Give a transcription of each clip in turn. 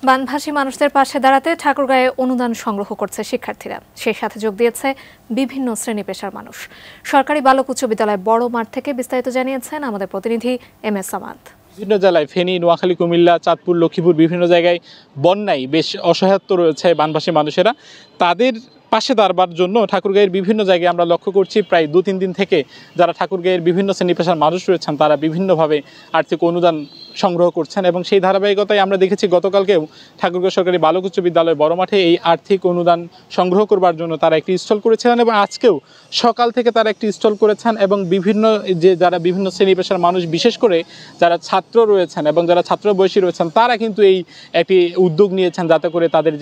বানভাসী মানুষদের পাশে দাঁড়াতে ঠাকুরগাঁয়ে অনুদান সংগ্রহ করছে শিক্ষার্থীরা। সেই সাথে যোগ দিয়েছে বিভিন্ন শ্রেণী পেশার মানুষ। সরকারি বালক উচ্চ বিদ্যালয় বড় মাঠ থেকে বিস্তারিত জানিয়েছেন আমাদের প্রতিনিধি MS সামাদ। বিভিন্ন জেলায় ফেনী, নোয়াখালী, কুমিল্লা, চাঁদপুর, লক্ষ্মীপুর বিভিন্ন জায়গায় বন্যায় বেশ অসহায়ত্ব রয়েছে বানভাসী মানুষেরা। তাদের পাশে দাঁড়াবার জন্য ঠাকুরগাঁয়ের বিভিন্ন জায়গায় আমরা লক্ষ্য করছি প্রায় 2-3 দিন থেকে যারা ঠাকুরগাঁয়ের বিভিন্ন শ্রেণী পেশার মানুষ রয়েছেন তারা বিভিন্নভাবে আর্থিক অনুদান সংগ্রহ করছেন এবং সেই ধারাবাহিকতায় আমরা দেখেছি গতকালকেও ঠাকুরগাঁও সরকারি বালক উচ্চ বিদ্যালয় বড় মাঠে এই আর্থিক অনুদান সংগ্রহ করবার জন্য তারা একটি স্টল করেছিলেন এবং আজকেও সকাল থেকে তারা একটি স্টল করেছেন এবং যারা বিভিন্ন শ্রেণী পেশার মানুষ, বিশেষ করে যারা ছাত্র রয়েছেন এবং যারা ছাত্র বয়সী রয়েছেন তারা কিন্তু এই একটি উদ্যোগ নিয়েছেন যাতে করে তাদের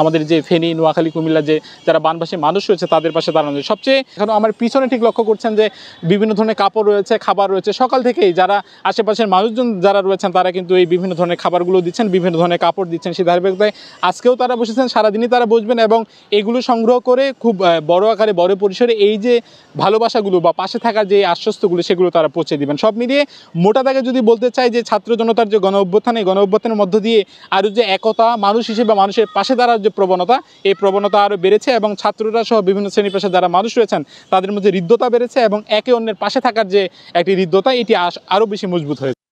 আমাদের ফেনী, নোয়াখালী, কুমিল্লা যারা বানভাসী মানুষ রয়েছে তাদের পাশে দাঁড়ানো। সবচেয়ে এখন আমার পিছনে ঠিক লক্ষ্য করছেন যে বিভিন্ন ধরনের কাপড় রয়েছে, খাবার রয়েছে। সকাল থেকেই যারা আশেপাশের মানুষজন যারা রয়েছেন তারা কিন্তু এই বিভিন্ন ধরনের খাবারগুলো দিচ্ছেন, বিভিন্ন ধরনের কাপড় দিচ্ছেন। সেই ধারাবাহিকতায় আজকেও তারা বসেছেন, সারাদিনই তারা বসবেন এবং এগুলো সংগ্রহ করে খুব বড় আকারে, বড় পরিসরে এই যে ভালোবাসাগুলো বা পাশে থাকার যে আশ্বস্তগুলো সেগুলো তারা পৌঁছে দিবেন। সব মিলিয়ে মোটা দাগে যদি বলতে চাই যে ছাত্র জনতার যে গণ অভ্যুত্থান, এই গণ অভ্যুত্থানের মধ্য দিয়ে আরও যে একতা, মানুষ হিসেবে মানুষের পাশে দাঁড়ার যে প্রবণতা, এই প্রবণতা আরও বেড়েছে এবং ছাত্ররা সহ বিভিন্ন শ্রেণী পেশার যারা মানুষ রয়েছেন তাদের মধ্যে হৃদ্যতা বেড়েছে এবং একে অন্যের পাশে থাকার যে একটি হৃদ্যতা এটি আরও বেশি মজবুত হয়েছে।